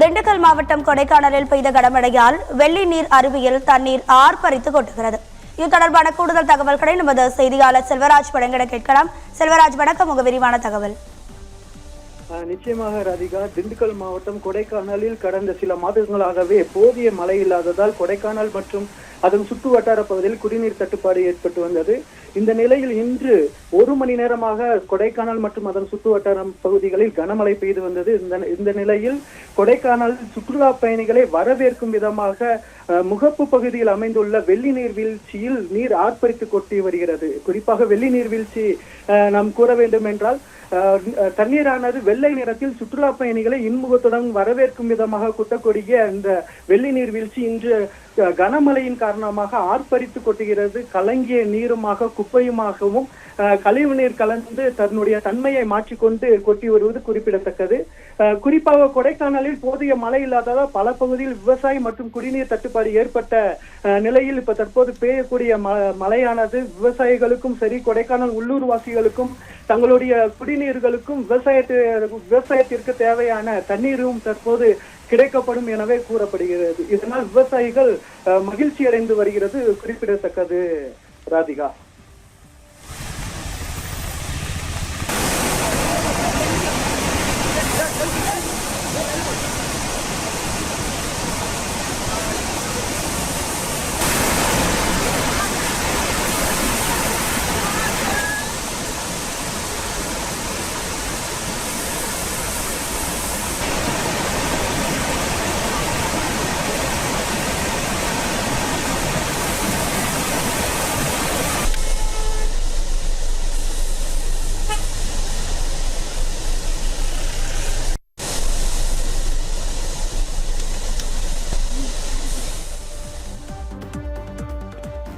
திண்டுக்கல் மாவட்டம் கொடைக்கானலில் பெய்த கனமழையால் வெள்ளி நீர் அருவியில் தண்ணீர் ஆர்ப்பரித்து கொட்டுகிறது. இது தொடர்பான கூடுதல் தகவல்களை நமது செய்தியாளர் செல்வராஜ் வழங்கிட கேட்கலாம். செல்வராஜ், வணக்கம். உங்க விரிவான தகவல். நிச்சயமாக ராதிகா, திண்டுக்கல் மாவட்டம் கொடைக்கானலில் கடந்த சில மாதங்களாகவே போதிய மழை இல்லாததால் கொடைக்கானல் மற்றும் அதன் சுற்று வட்டார பகுதியில் குடிநீர் தட்டுப்பாடு ஏற்பட்டு வந்தது. இந்த நிலையில் இன்று 1 மணி நேரமாக கொடைக்கானல் மற்றும் அதன் சுற்று வட்டார பகுதிகளில் கனமழை பெய்து வந்தது. இந்த நிலையில் கொடைக்கானல் சுற்றுலா பயணிகளை வரவேற்கும் விதமாக முகப்பு பகுதியில் அமைந்துள்ள வெள்ளி நீர்வீழ்ச்சியில் நீர் ஆர்ப்பரித்து கொட்டி வருகிறது. குறிப்பாக வெள்ளி நீர்வீழ்ச்சி நாம் கூற வேண்டும் என்றால் தண்ணீரானது வெள்ளை நிறத்தில் சுற்றுலா பயணிகளை இன்முகத்துடன் வரவேற்கும் விதமாக குட்டக்கூடிய இந்த வெள்ளி நீர்வீழ்ச்சி இன்று கனமழையின் காரணமாக ஆர்ப்பரித்து கொட்டுகிறது. கலங்கிய நீருமாக குப்பையுமாகவும் கழிவு நீர் கலந்து தன்னுடைய தன்மையை மாற்றிக்கொண்டு கொட்டி வருவது குறிப்பிடத்தக்கது. குறிப்பாக கொடைக்கானலில் போதிய மழை இல்லாததால் பல பகுதியில் விவசாயம் மற்றும் குடிநீர் தட்டுப்பாடு ஏற்பட்ட நிலையில் இப்ப தற்போது பெய்யக்கூடிய மழையானது விவசாயிகளுக்கும் சரி, கொடைக்கானல் உள்ளூர்வாசிகளுக்கும் தங்களுடைய குடிநீர்களுக்கும் விவசாயத்திற்கு தேவையான தண்ணீரும் தற்போது கிடைக்கப்படும் எனவே கூறப்படுகிறது. இதனால் விவசாயிகள் மகிழ்ச்சி அடைந்து வருகிறது குறிப்பிடத்தக்கது ராதிகா.